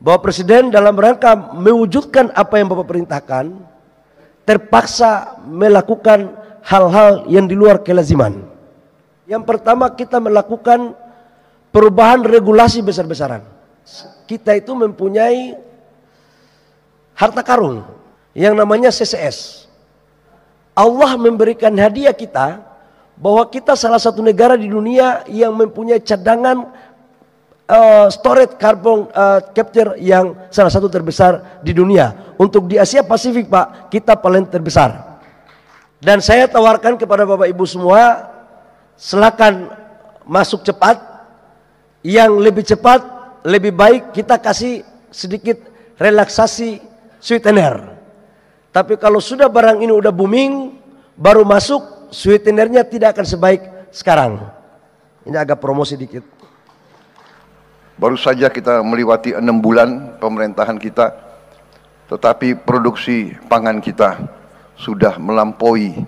bahwa Presiden dalam rangka mewujudkan apa yang Bapak perintahkan terpaksa melakukan hal-hal yang di luar kelaziman. Yang pertama, kita melakukan perubahan regulasi besar-besaran. Kita itu mempunyai harta karun yang namanya CCS. Allah memberikan hadiah kita bahwa kita salah satu negara di dunia yang mempunyai cadangan storage carbon capture yang salah satu terbesar di dunia. Untuk di Asia Pasifik, Pak, kita paling terbesar. Dan saya tawarkan kepada Bapak Ibu semua, silakan masuk cepat. Yang lebih cepat, lebih baik kita kasih sedikit relaksasi sweetener. Tapi kalau sudah barang ini udah booming, baru masuk, sweetenernya tidak akan sebaik sekarang. Ini agak promosi dikit. Baru saja kita melewati 6 bulan pemerintahan kita, tetapi produksi pangan kita sudah melampaui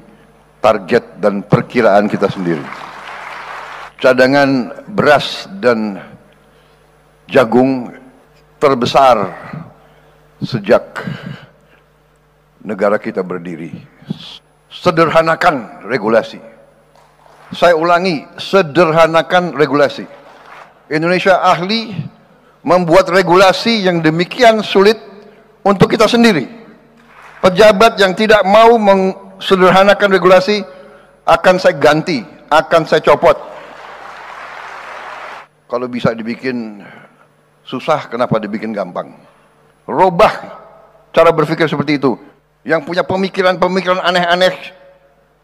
target dan perkiraan kita sendiri. Cadangan beras dan jagung terbesar sejak negara kita berdiri. Sederhanakan regulasi. Saya ulangi, sederhanakan regulasi. Indonesia ahli membuat regulasi yang demikian sulit untuk kita sendiri. Pejabat yang tidak mau mensederhanakan regulasi akan saya ganti, akan saya copot. Kalau bisa dibikin susah, kenapa dibikin gampang? Robah cara berpikir seperti itu. Yang punya pemikiran-pemikiran aneh-aneh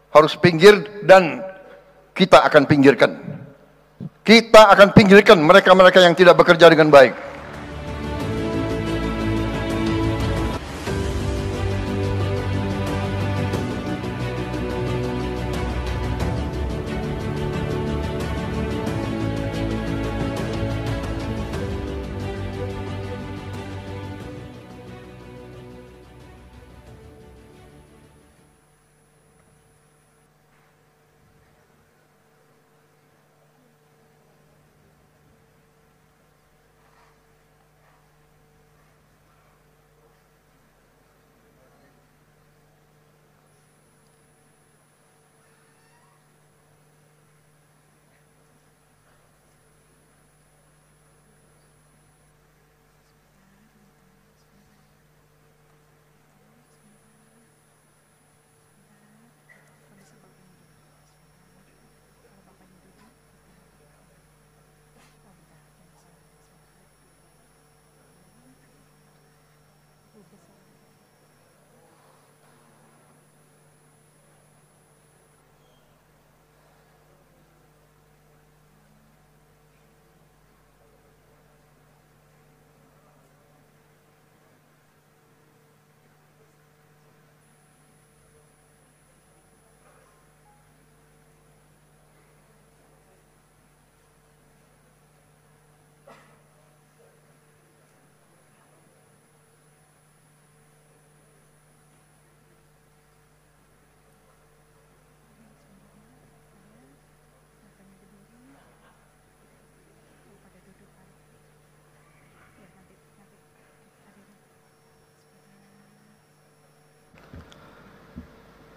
harus pinggir, dan kita akan pinggirkan. Kita akan pinggirkan mereka-mereka yang tidak bekerja dengan baik.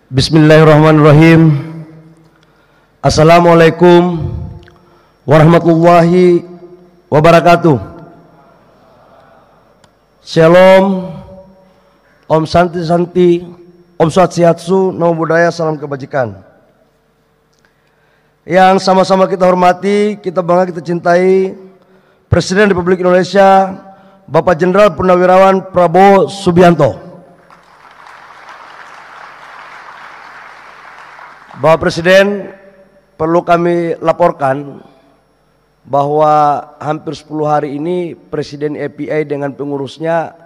Bismillahirrahmanirrahim. Assalamualaikum warahmatullahi wabarakatuh. Shalom, Om Santi Santi, Om Swastiastu, Namo Buddhaya, salam kebajikan. Yang sama-sama kita hormati, kita bangga, kita cintai Presiden Republik Indonesia Bapak Jenderal Purnawirawan Prabowo Subianto. Bapak Presiden, perlu kami laporkan bahwa hampir 10 hari ini Presiden API dengan pengurusnya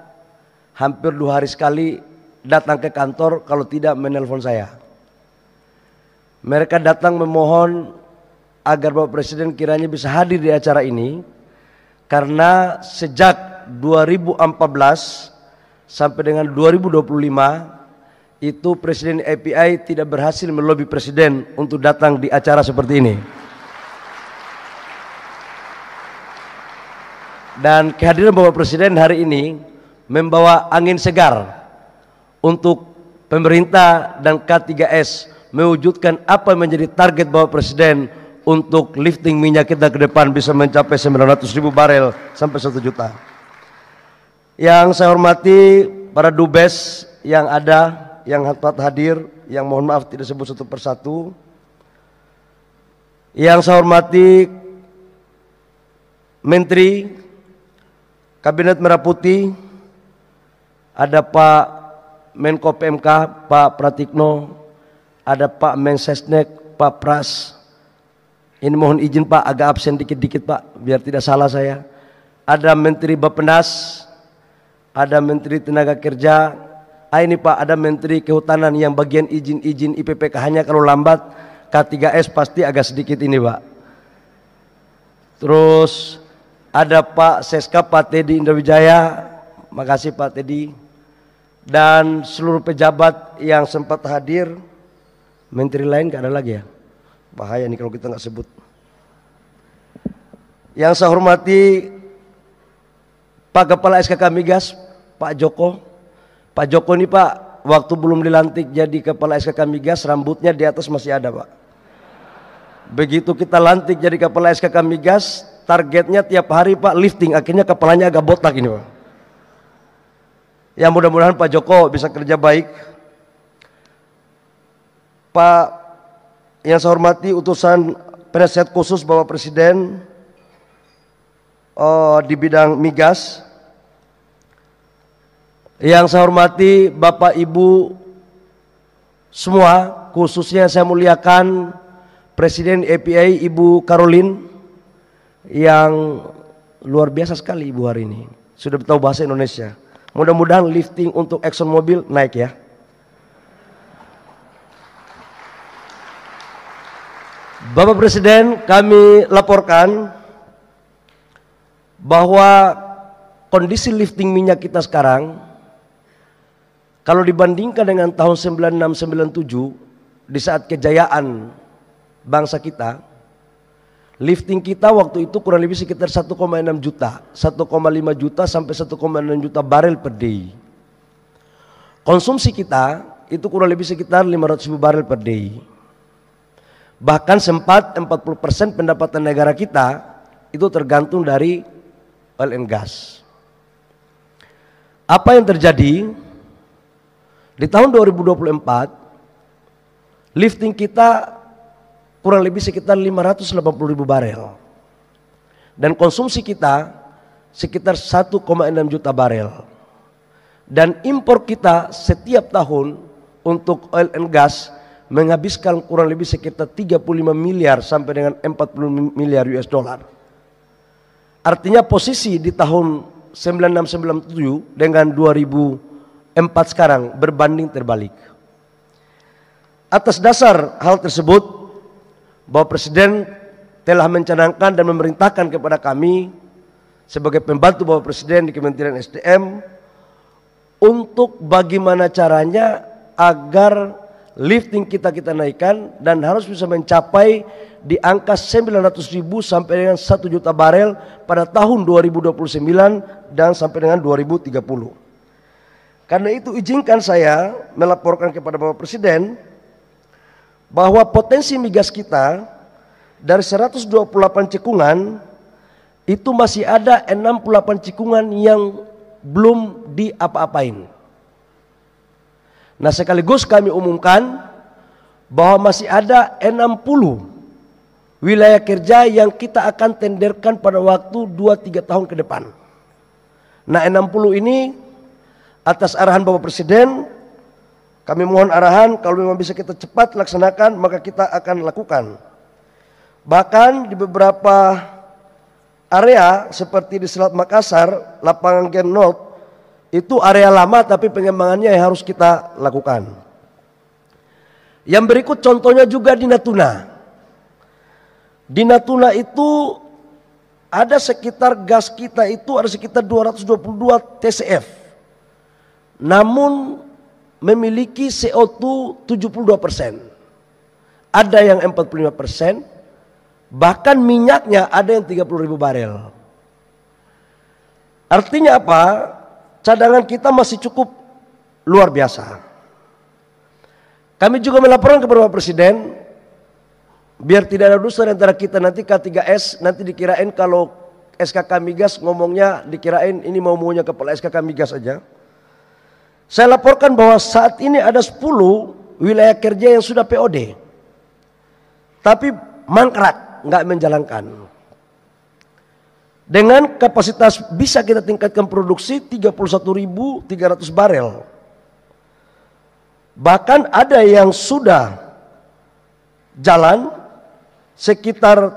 hampir 2 hari sekali datang ke kantor, kalau tidak menelpon saya. Mereka datang memohon agar Bapak Presiden kiranya bisa hadir di acara ini, karena sejak 2014 sampai dengan 2025 itu Presiden API tidak berhasil melobi Presiden untuk datang di acara seperti ini. Dan kehadiran Bapak Presiden hari ini membawa angin segar untuk pemerintah dan K3S mewujudkan apa yang menjadi target Bapak Presiden untuk lifting minyak kita ke depan bisa mencapai 900.000 barel sampai 1 juta. Yang saya hormati para dubes yang ada, yang hadir, yang mohon maaf tidak sebut satu persatu. Yang saya hormati Menteri Kabinet Merah Putih, ada Pak Menko PMK Pak Pratikno, ada Pak Mensesnek Pak Pras. Ini mohon izin Pak, agak absen dikit-dikit Pak, biar tidak salah saya. Ada Menteri Bappenas, ada Menteri Tenaga Kerja. Ini Pak, ada Menteri Kehutanan yang bagian izin-izin IPPK-nya kalau lambat K3S pasti agak sedikit ini Pak. Terus ada Pak Seska, Pak Teddy Indrawijaya, makasih Pak Teddy. Dan seluruh pejabat yang sempat hadir. Menteri lain gak ada lagi ya? Bahaya nih kalau kita nggak sebut. Yang saya hormati Pak Kepala SKK Migas, Pak Joko. Pak Joko ini Pak, waktu belum dilantik jadi Kepala SKK Migas, rambutnya di atas masih ada Pak. Begitu kita lantik jadi Kepala SKK Migas, targetnya tiap hari Pak lifting, akhirnya kepalanya agak botak ini Pak. Ya mudah-mudahan Pak Joko bisa kerja baik. Pak yang saya hormati utusan penasihat khusus Bapak Presiden di bidang migas. Yang saya hormati Bapak Ibu semua, khususnya saya muliakan Presiden EPA Ibu Caroline yang luar biasa sekali Ibu hari ini. Sudah tahu bahasa Indonesia. Mudah-mudahan lifting untuk Exxon Mobil naik ya. Bapak Presiden, kami laporkan bahwa kondisi lifting minyak kita sekarang, kalau dibandingkan dengan tahun 96-97 di saat kejayaan bangsa kita, lifting kita waktu itu kurang lebih sekitar 1,6 juta, 1,5 juta sampai 1,6 juta barel per day. Konsumsi kita itu kurang lebih sekitar 500.000 barel per day. Bahkan sempat 40% pendapatan negara kita itu tergantung dari oil and gas. Apa yang terjadi? Di tahun 2024 lifting kita kurang lebih sekitar 580.000 barel. Dan konsumsi kita sekitar 1,6 juta barel. Dan impor kita setiap tahun untuk oil and gas menghabiskan kurang lebih sekitar 35 miliar sampai dengan 40 miliar US dollar. Artinya posisi di tahun 96-97 dengan 2004 sekarang berbanding terbalik. Atas dasar hal tersebut, Bapak Presiden telah mencanangkan dan memerintahkan kepada kami sebagai pembantu Bapak Presiden di Kementerian SDM untuk bagaimana caranya agar lifting kita naikkan dan harus bisa mencapai di angka 900.000 sampai dengan 1 juta barel pada tahun 2029 dan sampai dengan 2030. Karena itu izinkan saya melaporkan kepada Bapak Presiden bahwa potensi migas kita dari 128 cekungan itu masih ada 68 cekungan yang belum diapa-apain. Nah, sekaligus kami umumkan bahwa masih ada 60 wilayah kerja yang kita akan tenderkan pada waktu 2-3 tahun ke depan. Nah, 60 ini atas arahan Bapak Presiden, kami mohon arahan kalau memang bisa kita cepat laksanakan maka kita akan lakukan. Bahkan di beberapa area seperti di Selat Makassar, Lapangan Gen North, itu area lama tapi pengembangannya yang harus kita lakukan. Yang berikut contohnya juga di Natuna. Di Natuna itu ada sekitar gas kita itu ada sekitar 222 TCF. Namun memiliki CO2 72%. Ada yang 45%. Bahkan minyaknya ada yang 30.000 barel. Artinya apa? Cadangan kita masih cukup luar biasa. Kami juga melaporkan kepada Bapak Presiden, biar tidak ada dusta antara kita nanti K3S, nanti dikirain kalau SKK Migas ngomongnya dikirain ini maunya kepala SKK Migas aja. Saya laporkan bahwa saat ini ada 10 wilayah kerja yang sudah POD. Tapi mangkrak, nggak menjalankan. Dengan kapasitas bisa kita tingkatkan produksi 31.300 barel. Bahkan ada yang sudah jalan sekitar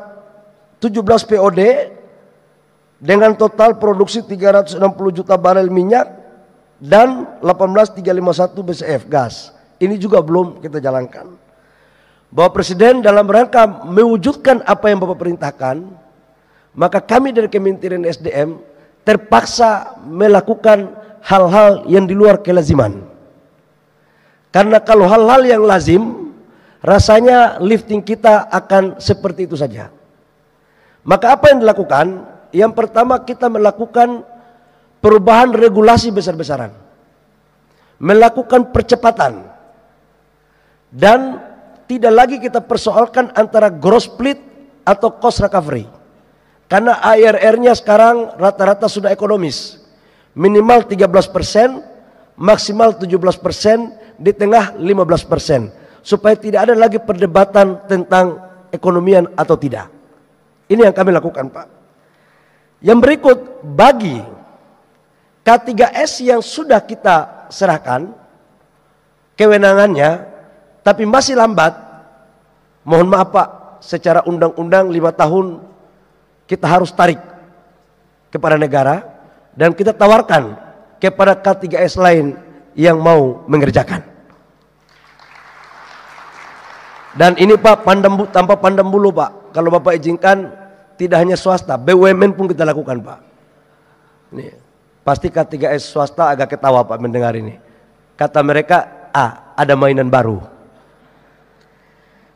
17 POD dengan total produksi 360 juta barel minyak dan 18.351 BCF gas. Ini juga belum kita jalankan. Bapak Presiden dalam rangka mewujudkan apa yang Bapak perintahkan, maka kami dari Kementerian SDM terpaksa melakukan hal-hal yang di luar kelaziman. Karena kalau hal-hal yang lazim, rasanya lifting kita akan seperti itu saja. Maka apa yang dilakukan? Yang pertama kita melakukan perubahan regulasi besar-besaran. Melakukan percepatan. Dan tidak lagi kita persoalkan antara gross split atau cost recovery. Karena ARR-nya sekarang rata-rata sudah ekonomis. Minimal 13%, maksimal 17%, di tengah 15%. Supaya tidak ada lagi perdebatan tentang ekonomian atau tidak. Ini yang kami lakukan, Pak. Yang berikut, bagi K3S yang sudah kita serahkan kewenangannya, tapi masih lambat, mohon maaf Pak, secara undang-undang 5 tahun kita harus tarik kepada negara dan kita tawarkan kepada K3S lain yang mau mengerjakan. Dan ini Pak, tanpa pandang bulu Pak, kalau Bapak izinkan tidak hanya swasta, BUMN pun kita lakukan Pak. Nih, pasti K3S swasta agak ketawa Pak mendengar ini. Kata mereka, ada mainan baru.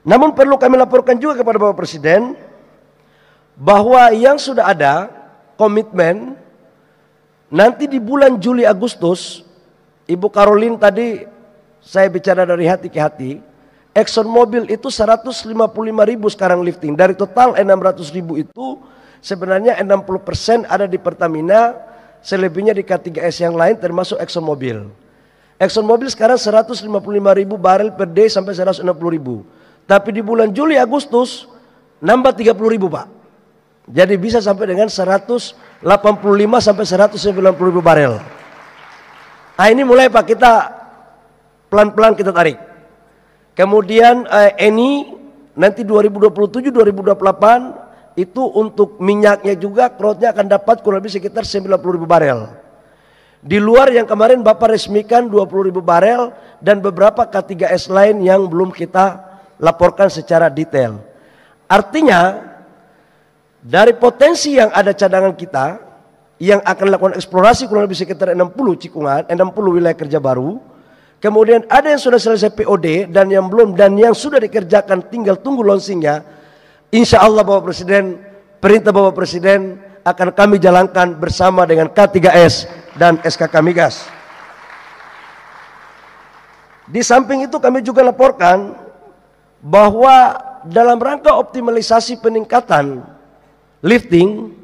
Namun perlu kami laporkan juga kepada Bapak Presiden bahwa yang sudah ada komitmen nanti di bulan Juli Agustus, Ibu Caroline tadi saya bicara dari hati ke hati, ExxonMobil itu 155.000 sekarang lifting. Dari total 600.000 itu sebenarnya 60% ada di Pertamina, selebihnya di K3S yang lain termasuk ExxonMobil. ExxonMobil sekarang 155.000 barel per day sampai 160.000. Tapi di bulan Juli Agustus nambah 30.000 Pak. Jadi bisa sampai dengan 185 sampai 190.000 barel. Nah ini mulai Pak, kita pelan-pelan kita tarik. Kemudian Eni nanti 2027-2028 itu untuk minyaknya juga crowdnya akan dapat kurang lebih sekitar 90.000 barel. Di luar yang kemarin Bapak resmikan 20.000 barel dan beberapa K3S lain yang belum kita laporkan secara detail. Artinya dari potensi yang ada cadangan kita yang akan lakukan eksplorasi kurang lebih sekitar 60 cikungan, 60 wilayah kerja baru. Kemudian ada yang sudah selesai POD dan yang belum, dan yang sudah dikerjakan tinggal tunggu launchingnya. Insya Allah Bapak Presiden, perintah Bapak Presiden akan kami jalankan bersama dengan K3S dan SKK Migas. Di samping itu kami juga laporkan bahwa dalam rangka optimalisasi peningkatan lifting,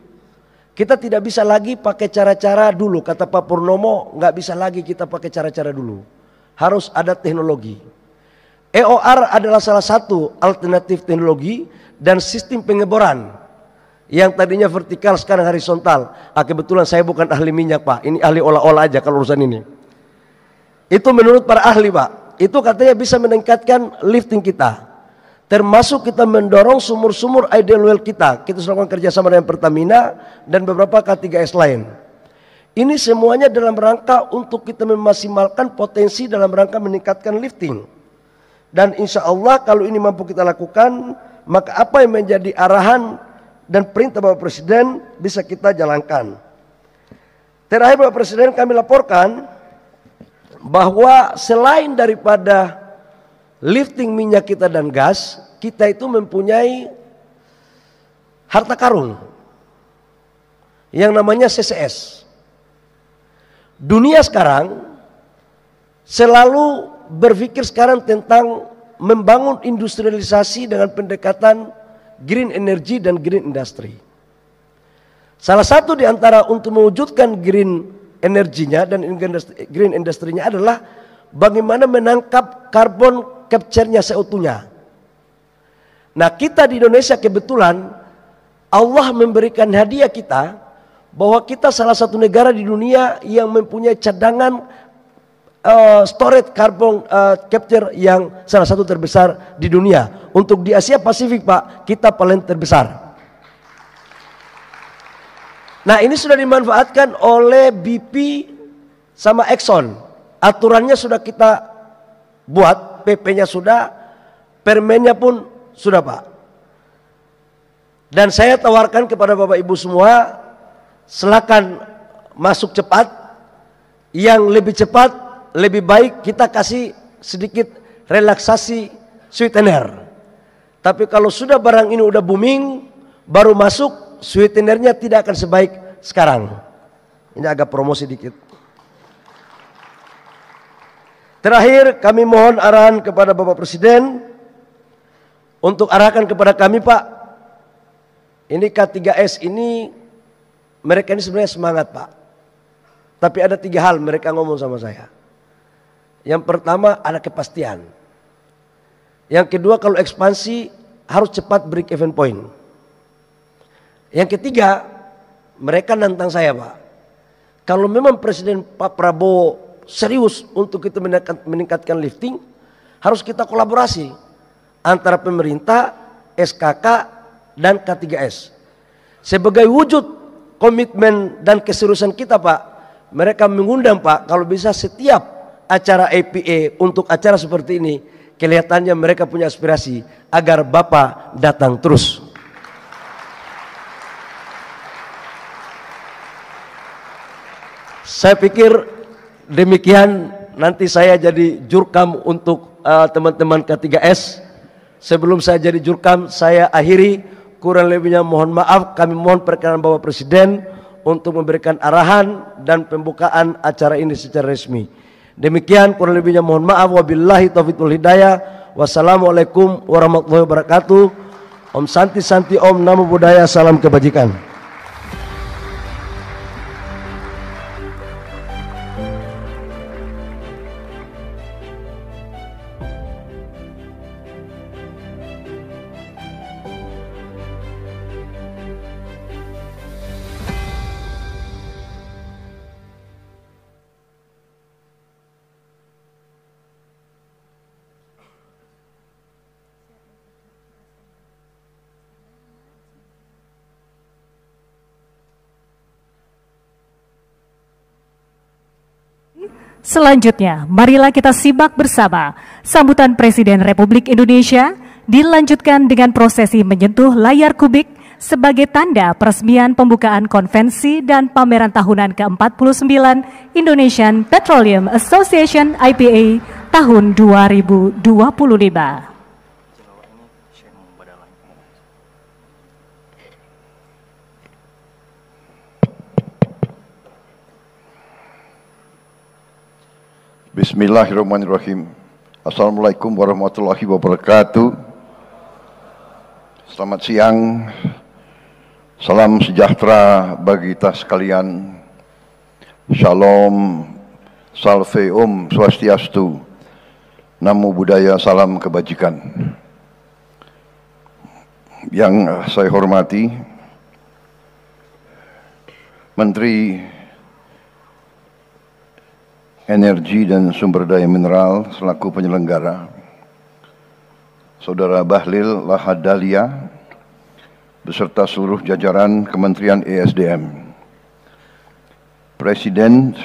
kita tidak bisa lagi pakai cara-cara dulu. Kata Pak Purnomo, nggak bisa lagi kita pakai cara-cara dulu. Harus ada teknologi. EOR adalah salah satu alternatif teknologi dan sistem pengeboran yang tadinya vertikal sekarang horizontal. Kebetulan saya bukan ahli minyak Pak, ini ahli olah-olah aja kalau urusan ini. Itu menurut para ahli Pak, itu katanya bisa meningkatkan lifting kita. Termasuk kita mendorong sumur-sumur ideal well kita. Kita sudah melakukan kerjasama dengan Pertamina dan beberapa K3S lain. Ini semuanya dalam rangka untuk kita memaksimalkan potensi dalam rangka meningkatkan lifting. Dan insya Allah kalau ini mampu kita lakukan, maka apa yang menjadi arahan dan perintah Bapak Presiden bisa kita jalankan. Terakhir Bapak Presiden, kami laporkan bahwa selain daripada lifting minyak kita dan gas, kita itu mempunyai harta karun yang namanya CCS. Dunia sekarang selalu berpikir sekarang tentang membangun industrialisasi dengan pendekatan green energy dan green industry. Salah satu di antara untuk mewujudkan green energinya dan green industrinya adalah bagaimana menangkap carbon capture-nya seutuhnya. Nah, kita di Indonesia kebetulan Allah memberikan hadiah kita bahwa kita salah satu negara di dunia yang mempunyai cadangan storage carbon capture yang salah satu terbesar di dunia. Untuk di Asia Pasifik, Pak, kita paling terbesar. Nah, ini sudah dimanfaatkan oleh BP sama Exxon. Aturannya sudah kita buat, PP-nya sudah, permennya pun sudah, Pak. Dan saya tawarkan kepada Bapak Ibu semua, silakan masuk cepat. Yang lebih cepat, lebih baik kita kasih sedikit relaksasi sweetener. Tapi kalau sudah barang ini udah booming, baru masuk, sweetenernya tidak akan sebaik sekarang. Ini agak promosi dikit. Terakhir, kami mohon arahan kepada Bapak Presiden untuk arahkan kepada kami, Pak. Ini K3S ini, mereka ini sebenarnya semangat, Pak. Tapi ada 3 hal mereka ngomong sama saya. Yang pertama, ada kepastian. Yang kedua, kalau ekspansi harus cepat break even point. Yang ketiga, mereka nantang saya, Pak. Kalau memang Presiden Pak Prabowo serius untuk kita meningkatkan lifting, harus kita kolaborasi antara pemerintah, SKK, dan K3S. Sebagai wujud komitmen dan keseriusan kita, Pak, mereka mengundang, Pak, kalau bisa setiap acara APA untuk acara seperti ini, kelihatannya mereka punya aspirasi agar Bapak datang terus. Saya pikir demikian, nanti saya jadi jurkam untuk teman-teman K3S. Sebelum saya jadi jurkam, saya akhiri. Kurang lebihnya mohon maaf, kami mohon perkenan Bapak Presiden untuk memberikan arahan dan pembukaan acara ini secara resmi. Demikian kurang lebihnya mohon maaf. Wabillahi taufiq wal hidayah. Wassalamualaikum warahmatullahi wabarakatuh. Om Santi Santi Om, Namo Buddhaya, salam kebajikan. Selanjutnya, marilah kita simak bersama sambutan Presiden Republik Indonesia dilanjutkan dengan prosesi menyentuh layar kubik sebagai tanda peresmian pembukaan konvensi dan pameran tahunan ke-49 Indonesian Petroleum Association IPA tahun 2025. Bismillahirrahmanirrahim. Assalamualaikum warahmatullahi wabarakatuh. Selamat siang. Salam sejahtera bagi kita sekalian. Shalom, salve om, swastiastu. Namo Buddhaya, salam kebajikan. Yang saya hormati Menteri Energi dan Sumber Daya Mineral selaku penyelenggara, Saudara Bahlil Lahadalia beserta seluruh jajaran Kementerian ESDM, Presiden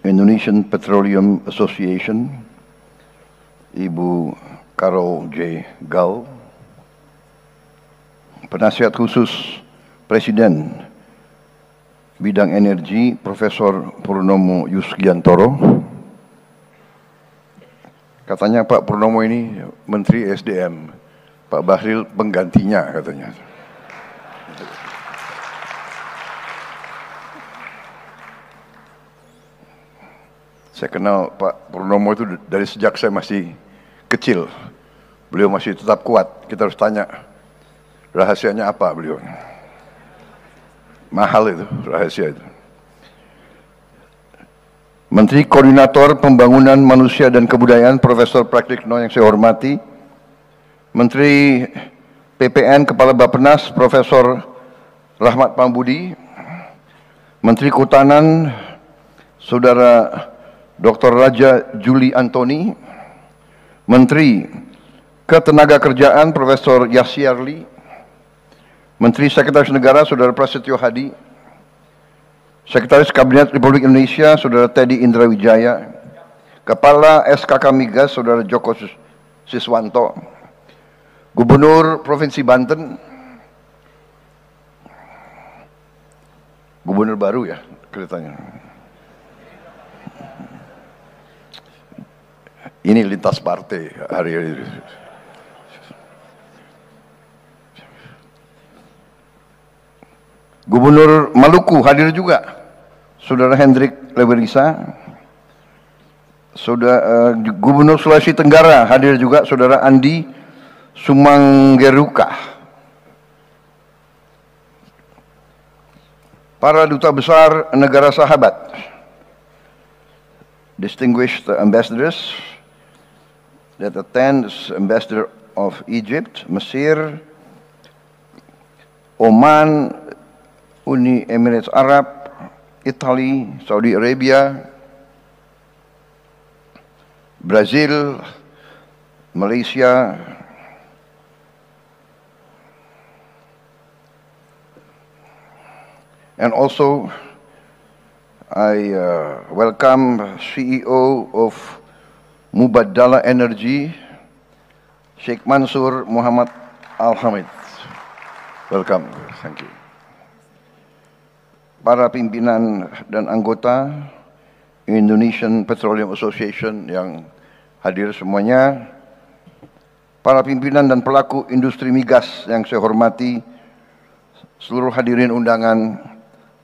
Indonesian Petroleum Association Ibu Carol J. Gau, Penasihat Khusus Presiden Bidang Energi Profesor Purnomo Yusgiantoro. Katanya Pak Purnomo ini Menteri SDM, Pak Bahlil penggantinya katanya. Saya kenal Pak Purnomo itu dari sejak saya masih kecil. Beliau masih tetap kuat. Kita harus tanya rahasianya apa beliau. Mahal itu rahasia itu. Menteri Koordinator Pembangunan Manusia dan Kebudayaan Profesor Praktikno yang saya hormati, Menteri PPN Kepala Bappenas Profesor Rahmat Pambudi, Menteri Kehutanan Saudara Dr. Raja Juli Antoni, Menteri Ketenagakerjaan Profesor Yasyarli, Menteri Sekretaris Negara Saudara Prasetyo Hadi, Sekretaris Kabinet Republik Indonesia Saudara Teddy Indra Wijaya, Kepala SKK Migas Saudara Joko Siswanto, Gubernur Provinsi Banten, Gubernur baru ya kelihatannya. Ini lintas partai hari ini. Gubernur Maluku hadir juga, Saudara Hendrik Lewerisa. Gubernur Sulawesi Tenggara hadir juga, Saudara Andi Sumanggeruka. Para duta besar negara sahabat, distinguished ambassadors that attends, Ambassador of Egypt, Mesir, Oman, Uni Emirates Arab, Italy, Saudi Arabia, Brazil, Malaysia, and also I welcome CEO of Mubadala Energy, Sheikh Mansur Muhammad Al-Hamid. Welcome, thank you. Para pimpinan dan anggota Indonesian Petroleum Association yang hadir semuanya, para pimpinan dan pelaku industri migas yang saya hormati, seluruh hadirin undangan,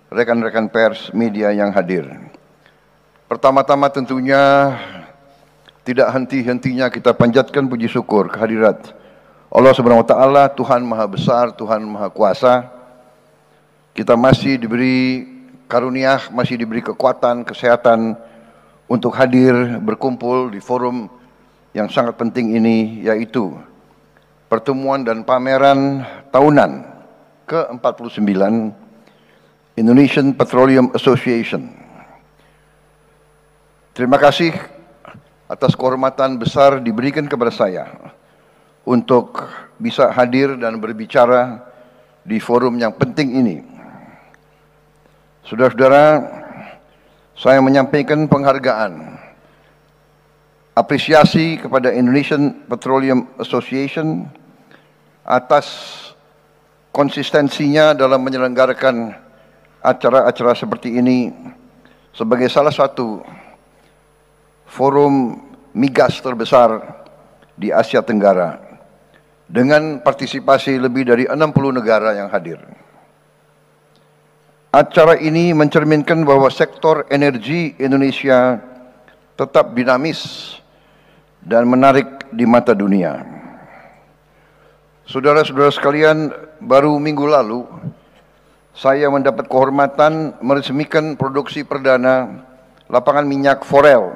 rekan-rekan pers, media yang hadir. Pertama-tama tentunya tidak henti-hentinya kita panjatkan puji syukur kehadirat Allah Subhanahu wa taala, Tuhan Maha Besar, Tuhan Maha Kuasa. Kita masih diberi karunia, masih diberi kekuatan, kesehatan untuk hadir berkumpul di forum yang sangat penting ini, yaitu pertemuan dan pameran tahunan ke-49 Indonesian Petroleum Association. Terima kasih atas kehormatan besar diberikan kepada saya untuk bisa hadir dan berbicara di forum yang penting ini. Saudara-saudara, saya menyampaikan penghargaan, apresiasi kepada Indonesian Petroleum Association atas konsistensinya dalam menyelenggarakan acara-acara seperti ini sebagai salah satu forum migas terbesar di Asia Tenggara dengan partisipasi lebih dari 60 negara yang hadir. Acara ini mencerminkan bahwa sektor energi Indonesia tetap dinamis dan menarik di mata dunia. Saudara-saudara sekalian, baru minggu lalu saya mendapat kehormatan meresmikan produksi perdana lapangan minyak Forel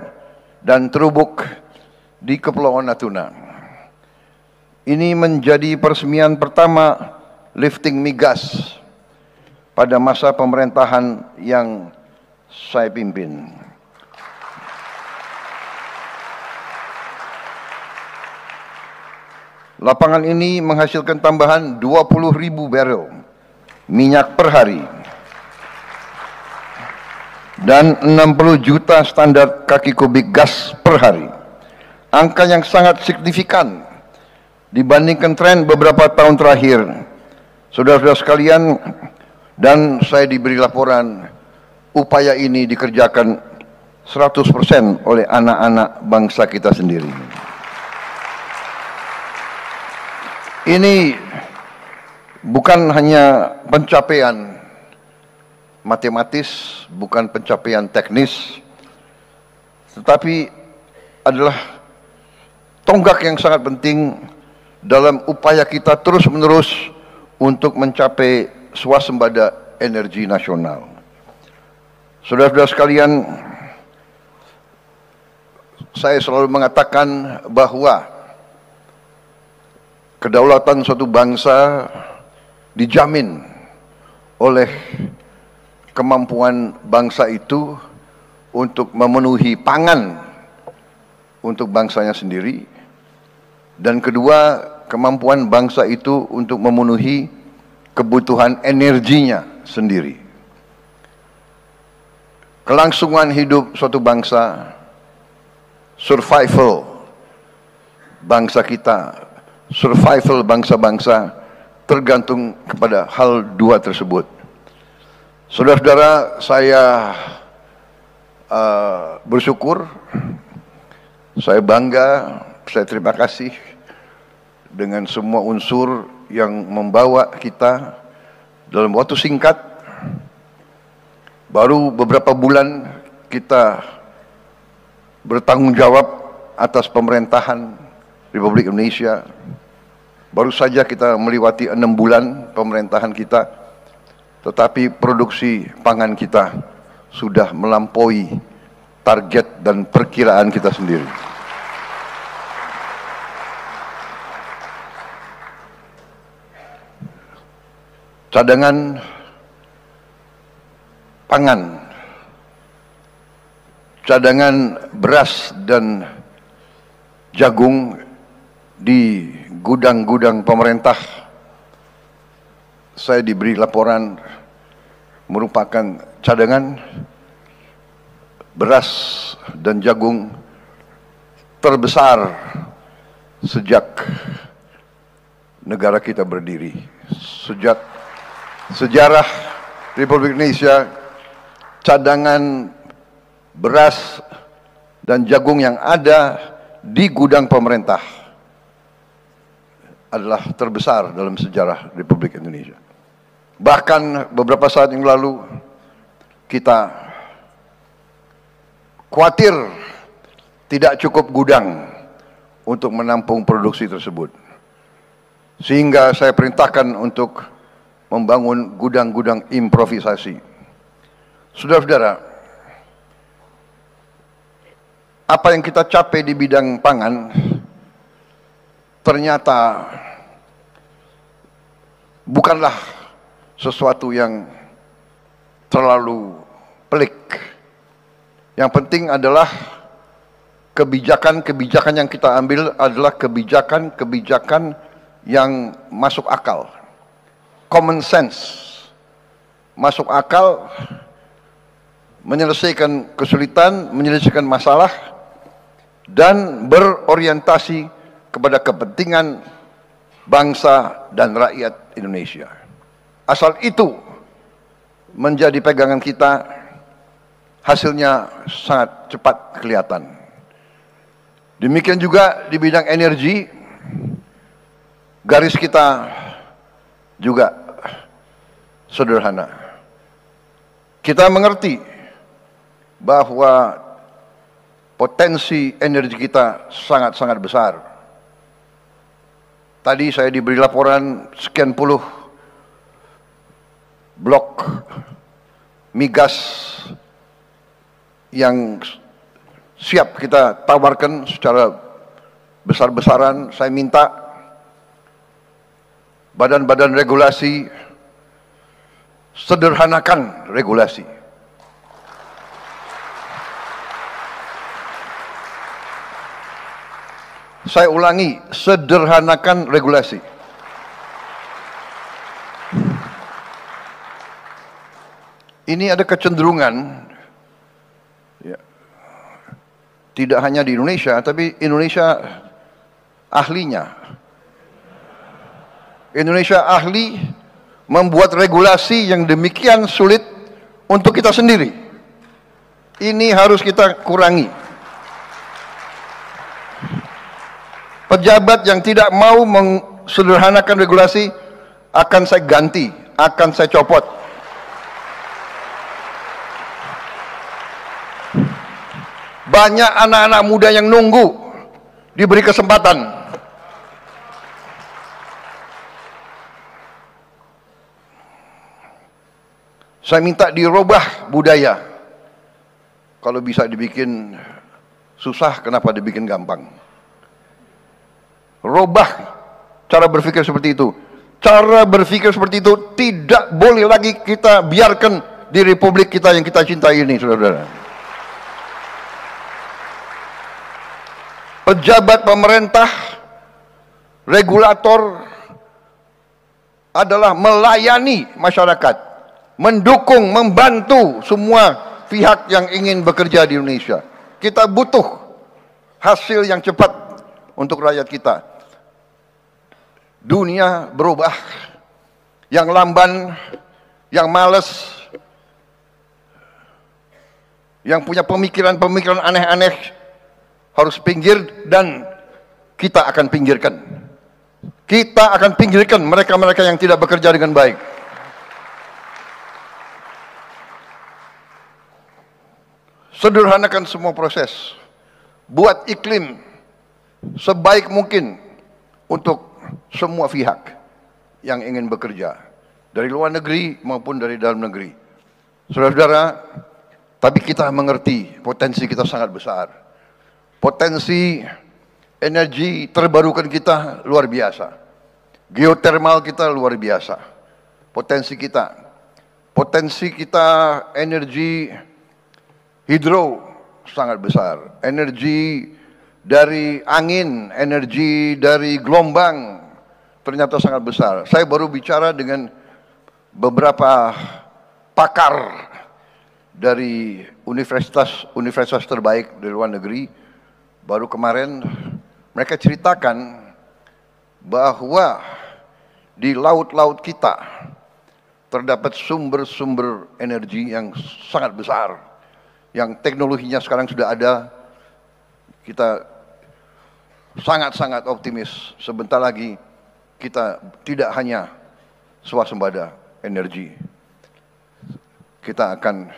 dan Terubuk di Kepulauan Natuna. Ini menjadi peresmian pertama lifting migas pada masa pemerintahan yang saya pimpin. Lapangan ini menghasilkan tambahan 20.000 barrel minyak per hari dan 60 juta standar kaki kubik gas per hari. Angka yang sangat signifikan dibandingkan tren beberapa tahun terakhir. Saudara-saudara sekalian, dan saya diberi laporan upaya ini dikerjakan 100% oleh anak-anak bangsa kita sendiri. Ini bukan hanya pencapaian matematis, bukan pencapaian teknis, tetapi adalah tonggak yang sangat penting dalam upaya kita terus-menerus untuk mencapai swasembada energi nasional. Saudara-saudara sekalian, saya selalu mengatakan bahwa kedaulatan suatu bangsa dijamin oleh kemampuan bangsa itu untuk memenuhi pangan untuk bangsanya sendiri, dan kedua, kemampuan bangsa itu untuk memenuhi kebutuhan energinya sendiri. Kelangsungan hidup suatu bangsa, survival bangsa kita, survival bangsa-bangsa tergantung kepada hal dua tersebut. Saudara-saudara, saya bersyukur, saya bangga, saya terima kasih dengan semua unsur yang membawa kita dalam waktu singkat, baru beberapa bulan kita bertanggung jawab atas pemerintahan Republik Indonesia. Baru saja kita melewati 6 bulan pemerintahan kita, tetapi produksi pangan kita sudah melampaui target dan perkiraan kita sendiri. Cadangan pangan, cadangan beras dan jagung di gudang-gudang pemerintah, saya diberi laporan merupakan cadangan beras dan jagung terbesar sejak negara kita berdiri. Sejak sejarah Republik Indonesia, cadangan beras dan jagung yang ada di gudang pemerintah adalah terbesar dalam sejarah Republik Indonesia. Bahkan beberapa saat yang lalu kita khawatir tidak cukup gudang untuk menampung produksi tersebut, sehingga saya perintahkan untuk membangun gudang-gudang improvisasi. Saudara-saudara, apa yang kita capai di bidang pangan ternyata bukanlah sesuatu yang terlalu pelik. Yang penting adalah kebijakan-kebijakan yang kita ambil adalah kebijakan-kebijakan yang masuk akal. Common sense. Masuk akal, menyelesaikan kesulitan, menyelesaikan masalah, dan berorientasi kepada kepentingan bangsa dan rakyat Indonesia. Asal itu menjadi pegangan kita, hasilnya sangat cepat kelihatan. Demikian juga di bidang energi, garis kita juga sederhana. Kita mengerti bahwa potensi energi kita sangat-sangat besar. Tadi saya diberi laporan sekian puluh blok migas yang siap kita tawarkan secara besar-besaran. Saya minta badan-badan regulasi sederhanakan regulasi. Saya ulangi, sederhanakan regulasi. Ini ada kecenderungan, ya, tidak hanya di Indonesia, tapi Indonesia ahlinya. Indonesia ahli membuat regulasi yang demikian sulit untuk kita sendiri. Ini harus kita kurangi. Pejabat yang tidak mau mensederhanakan regulasi akan saya ganti, akan saya copot. Banyak anak-anak muda yang nunggu diberi kesempatan. Saya minta dirubah budaya. Kalau bisa dibikin susah, kenapa dibikin gampang? Robah cara berpikir seperti itu. Cara berpikir seperti itu tidak boleh lagi kita biarkan di republik kita yang kita cintai ini, saudara-saudara. Pejabat pemerintah, regulator adalah melayani masyarakat, mendukung, membantu semua pihak yang ingin bekerja di Indonesia. Kita butuh hasil yang cepat untuk rakyat kita. Dunia berubah, yang lamban, yang malas, yang punya pemikiran-pemikiran aneh-aneh harus pinggir, dan kita akan pinggirkan. Kita akan pinggirkan mereka-mereka yang tidak bekerja dengan baik. Sederhanakan semua proses. Buat iklim sebaik mungkin untuk semua pihak yang ingin bekerja, dari luar negeri maupun dari dalam negeri. Saudara-saudara, tapi kita mengerti potensi kita sangat besar. Potensi energi terbarukan kita luar biasa. Geotermal kita luar biasa. Potensi kita energi hidro sangat besar. Energi dari angin, energi dari gelombang ternyata sangat besar. Saya baru bicara dengan beberapa pakar dari universitas terbaik di luar negeri. Baru kemarin mereka ceritakan bahwa di laut-laut kita terdapat sumber-sumber energi yang sangat besar, yang teknologinya sekarang sudah ada. Kita sangat-sangat optimis sebentar lagi kita tidak hanya swasembada energi, kita akan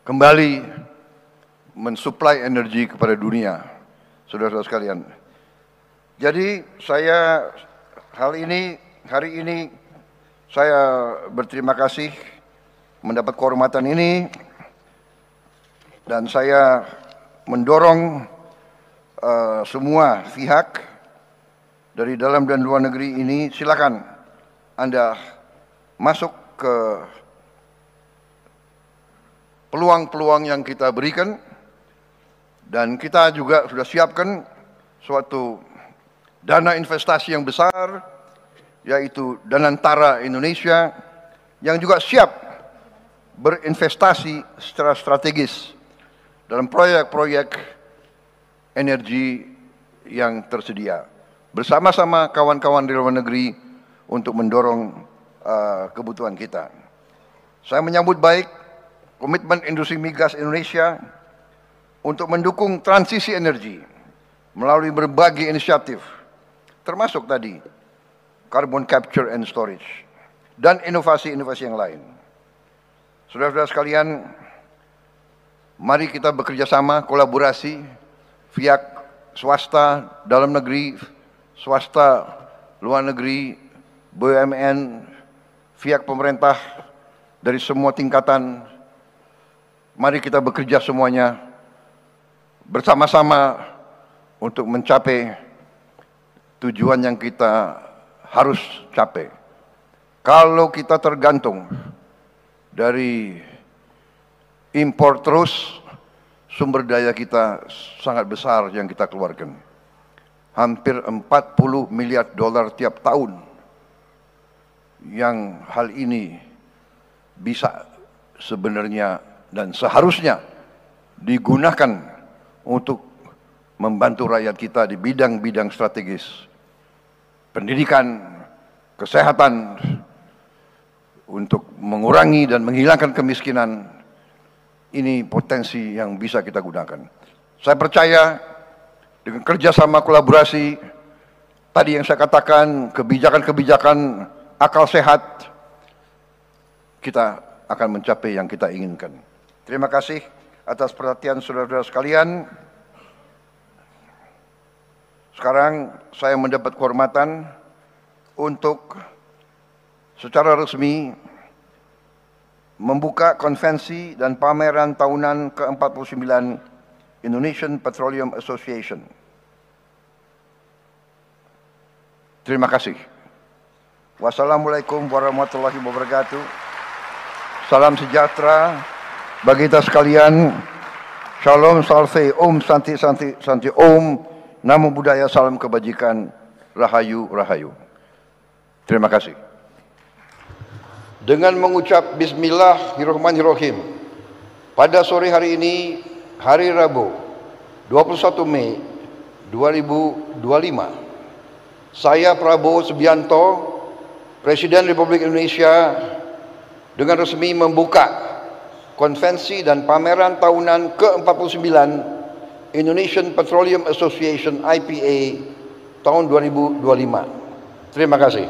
kembali mensuplai energi kepada dunia, saudara-saudara sekalian. Jadi hari ini saya berterima kasih mendapat kehormatan ini, dan saya mendorong semua pihak dari dalam dan luar negeri ini, silakan Anda masuk ke peluang-peluang yang kita berikan, dan kita juga sudah siapkan suatu dana investasi yang besar, yaitu Danantara Indonesia, yang juga siap berinvestasi secara strategis dalam proyek-proyek energi yang tersedia, bersama-sama kawan-kawan di luar negeri untuk mendorong kebutuhan kita. Saya menyambut baik komitmen industri migas Indonesia untuk mendukung transisi energi melalui berbagai inisiatif, termasuk tadi carbon capture and storage dan inovasi-inovasi yang lain. Saudara-saudara sekalian, mari kita bekerja sama, kolaborasi, pihak swasta dalam negeri, swasta luar negeri, BUMN, pihak pemerintah dari semua tingkatan. Mari kita bekerja semuanya bersama-sama untuk mencapai tujuan yang kita harus capai. Kalau kita tergantung dari impor terus, sumber daya kita sangat besar yang kita keluarkan. Hampir 40 miliar dolar tiap tahun. Yang hal ini bisa sebenarnya dan seharusnya digunakan untuk membantu rakyat kita di bidang-bidang strategis. Pendidikan, kesehatan, untuk mengurangi dan menghilangkan kemiskinan. Ini potensi yang bisa kita gunakan. Saya percaya dengan kerjasama kolaborasi, tadi yang saya katakan, kebijakan-kebijakan akal sehat, kita akan mencapai yang kita inginkan. Terima kasih atas perhatian saudara-saudara sekalian. Sekarang saya mendapat kehormatan untuk secara resmi membuka konvensi dan pameran tahunan ke-49 Indonesian Petroleum Association. Terima kasih. Wassalamualaikum warahmatullahi wabarakatuh. Salam sejahtera bagi kita sekalian. Shalom, salve, om, santi, santi, santi, om. Namo Buddhaya, salam kebajikan, rahayu, rahayu. Terima kasih. Dengan mengucap Bismillahirrahmanirrahim, pada sore hari ini, hari Rabu, 21 Mei 2025, saya Prabowo Subianto, Presiden Republik Indonesia, dengan resmi membuka konvensi dan pameran tahunan ke-49 Indonesian Petroleum Association IPA tahun 2025. Terima kasih.